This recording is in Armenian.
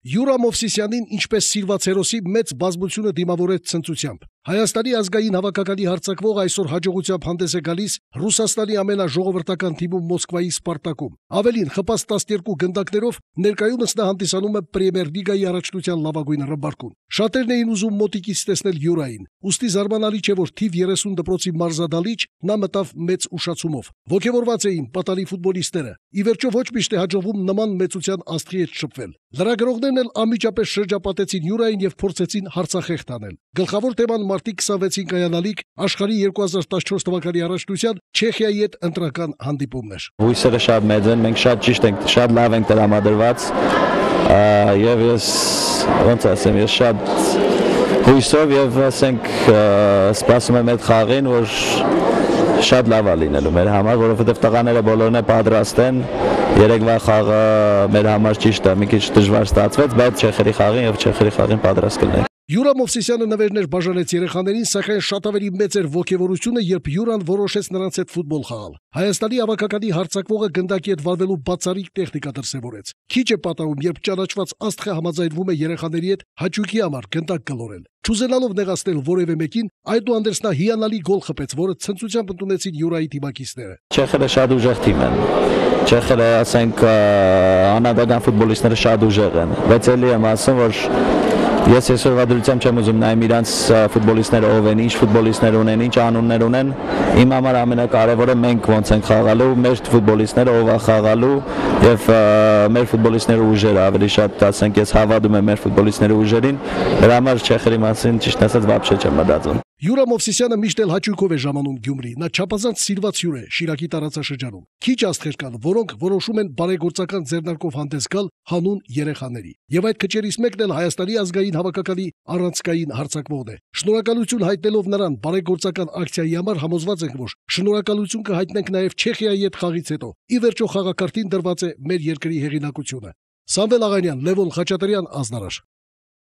Յուրա Մովսիսյանին ինչպես սիրված հերոսի մեծ բազմությունը դիմավորեց ցնծությամբ։ Հայաստանի ազգային հավաքականի հարձակվող այսօր հաջողությամբ հանդես է գալիս Ռուսաստանի ամենաժողովրդական թիմում Մոսկվայի Սպարտակում։ Ավելին, խպած 12 գնդակներով ներկայումս նա հանդիսանում է Պրեմիեր լիգայի առաջնության լավագույն ռմբարկուն։ Շատերն էին ուզում մոտիկից տեսնել Յուրային, ուստի զարմանալի չէ, որ թիվ 30 դպրոցի մարզադալիճ նա մտավ մեծ ուշացումով։ Ոգևորված էին պատանի ֆուտբոլիստները։ Ի վերջո ոչ միշտ է հաջողվում նման մեծության աստղի հետ շփվել։ Լրագրողներն էլ անմիջապես շրջապատեցին Յուրային եւ փորձեցին հարցախեղդ անել։ Գլխավոր թեման մարտի 26-ին կայանալիք աշխարհի 2014 թվականի առաջնության Չեխիայի հետ ընտրական հանդիպումն էր։ Հույսերը շատ մեծ են, մենք շատ ճիշտ ենք, շատ լավ ենք տրամադրված եւ ես ոնց ասեմ, ես շատ հույսով եւ ասենք սպասում եմ այդ խաղին, որ շատ լավ է լինելու մեր համար, որովհետեւ տղաները բոլորն է պատրաստ են։ Երեկվա խաղը մեր համար ճիշտ է, մի քիչ դժվար ստացվեց, բայց չեխերի խաղին եւ չեխերի խաղին պատրաստ կլինենք։ Յուրա Մովսիսյանը նվերներ բաժանեց երեխաներին, սակայն շատ ավելի մեծ էր ոգևորությունը, երբ Յուրան որոշեց նրանց հետ ֆուտբոլ խաղալ։ Հայաստանի հավաքականի հարձակվողը գնդակի հետ վարվելու բացառիկ տեխնիկա դրսևորեց։ Քիչ է պատահում, երբ ճանաչված աստղը համաձայնվում է երեխաների հետ հաճույքի համար գնդակ գլորել։ Չուզենալով նեղացնել որևէ մեկին, այդուհանդերձ նա հիանալի գոլ խփեց, որը ցնծությամբ ընդունեցին Յուրայի թիմակիցները։ Չեխերը շատ ուժեղ թիմ են։ Չեխերը, ասենք, անհատական ֆուտբոլիստները շատ ուժեղ են, բայց ելի եմ ասում, որ ես այսօրվա դրությամբ չեմ ուզում նայեմ իրանց ֆուտբոլիստները ով են, ինչ ֆուտբոլիստներ ունեն, ինչ անուններ ունեն։ Իմ համար ամենակարևորը մենք ոնց ենք խաղալու, մեր ֆուտբոլիստները ով է խաղալու եւ մեր ֆուտբոլիստները ուժերը ավելի շատ, ասենք, ես հավատում եմ մեր ֆուտբոլիստների ուժերին։ Դրա համար չեխերի մասին ճիշտ ասած վաբշե չեմ մտածում։ Յուրա Մովսիսյանը միշտ էլ հաճույքով է ժամանում Գյումրի։ Նա չափազանց սիրված հյուր է Շիրակի տարածաշրջանում։ Քիչ աստղեր կան, որոնք որոշում են բարեգործական ձեռնարկով հանդես գալ հանուն երեխաների։ Եվ այդ քչերից մեկն էլ Հայաստանի ազգային հավաքականի առանցքային հարձակվողն է։ Շնորհակալություն հայտնելով նրան բարեգործական ակցիայի համար համոզված ենք, որ շնորհակալություն կհայտնենք նաև Չեխիայի հետ խաղից հետո։ Ի վերջո խաղակարգին դրված է մեր երկրի հեղինակությունը։ Սամվել Աղանյան, Լևոն Խաչատրյան, Ազնարար։